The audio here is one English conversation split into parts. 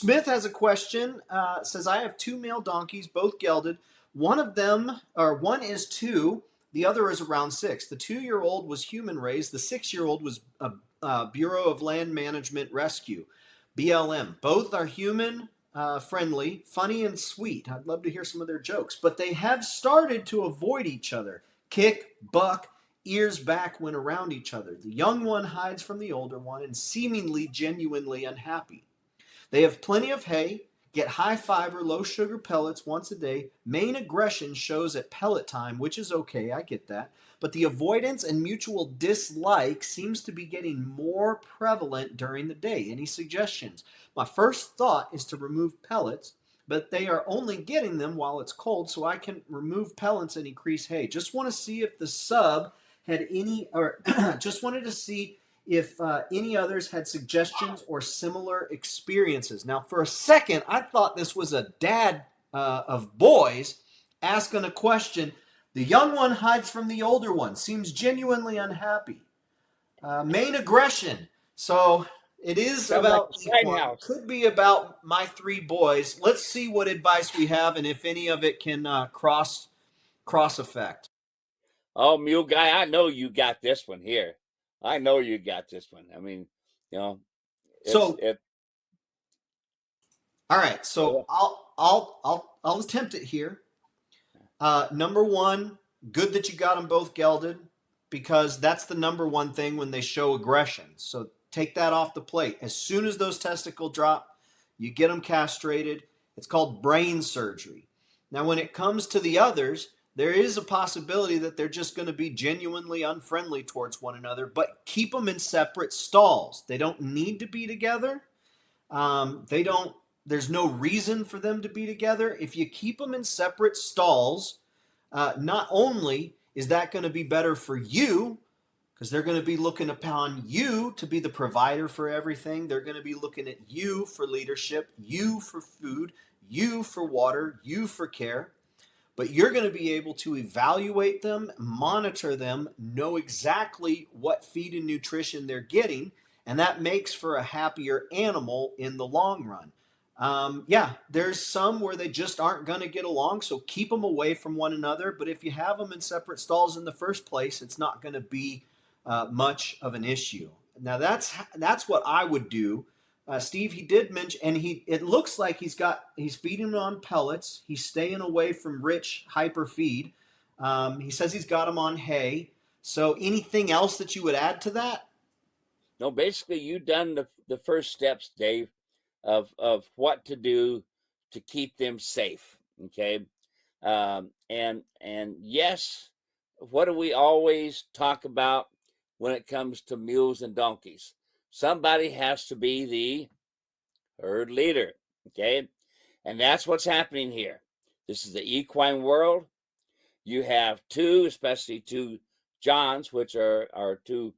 Smith has a question. Says, I have two male donkeys, both gelded. One of them, or one is 2, the other is around 6. The 2-year-old was human raised. The 6-year-old was a Bureau of Land Management Rescue, BLM. Both are human friendly, funny, and sweet. I'd love to hear some of their jokes, but they have started to avoid each other, kick, buck, ears back when around each other. The young one hides from the older one and seemingly genuinely unhappy. They have plenty of hay, get high fiber, low sugar pellets once a day. Main aggression shows at pellet time, which is okay, I get that. But the avoidance and mutual dislike seems to be getting more prevalent during the day. Any suggestions? My first thought is to remove pellets, but they are only getting them while it's cold, so I can remove pellets and increase hay. Just want to see if the sub had any, or just wanted to see if any others had suggestions or similar experiences. Now, for a second, I thought this was a dad of boys asking a question. The young one hides from the older one, seems genuinely unhappy. Main aggression. So it is Sounds about like a side equine. house. Could be about my 3 boys. Let's see what advice we have and if any of it can cross effect. Oh, mule guy, I know you got this one here. I know you got this one. I mean, you know, So it. all right, so I'll attempt it here. Number one, good that you got them both gelded, because that's the number one thing when they show aggression. So take that off the plate. As soon as those testicles drop, you get them castrated. It's called brain surgery. Now, when it comes to the others, there is a possibility that they're just going to be genuinely unfriendly towards one another, but keep them in separate stalls. They don't need to be together. They don't. There's no reason for them to be together. If you keep them in separate stalls, not only is that going to be better for you, because they're going to be looking upon you to be the provider for everything. They're going to be looking at you for leadership, you for food, you for water, you for care. But you're going to be able to evaluate them, monitor them, know exactly what feed and nutrition they're getting, and that makes for a happier animal in the long run. Yeah, there's some where they just aren't going to get along, so keep them away from one another. But if you have them in separate stalls in the first place, it's not going to be much of an issue. Now that's what I would do. Steve, he did mention, and it looks like he's feeding them on pellets. He's staying away from rich hyper feed. He says he's got them on hay. So anything else that you would add to that? No, basically, you've done the first steps, Dave, of what to do to keep them safe. Okay, and yes, what do we always talk about when it comes to mules and donkeys? Somebody has to be the herd leader. Okay, and that's what's happening here. This is the equine world. You have two, especially 2 Johns, which are 2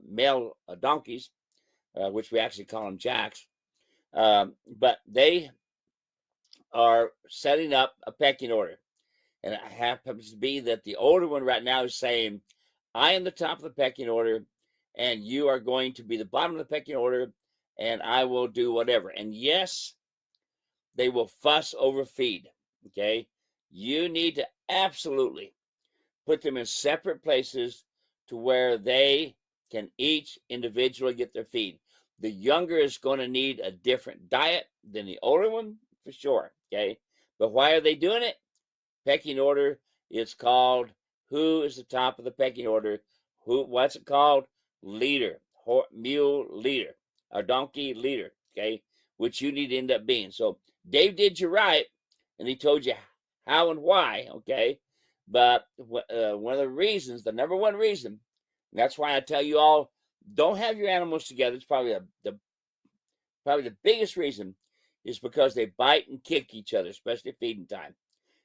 male donkeys, which we actually call them jacks. But they are setting up a pecking order. And it happens to be that the older one right now is saying, I am the top of the pecking order, and you are going to be the bottom of the pecking order, and I will do whatever. And yes, they will fuss over feed. Okay. You need to absolutely put them in separate places to where they can each individually get their feed. The younger is going to need a different diet than the older one, for sure. Okay. But why are they doing it? Pecking order is called, who is the top of the pecking order? What's it called? Leader, mule leader, or donkey leader. Okay. Which you need to end up being. So Dave did you right, and he told you how and why. Okay. But one of the reasons, the number one reason, and that's why I tell you all, don't have your animals together. It's probably the biggest reason, is because they bite and kick each other, especially at feeding time.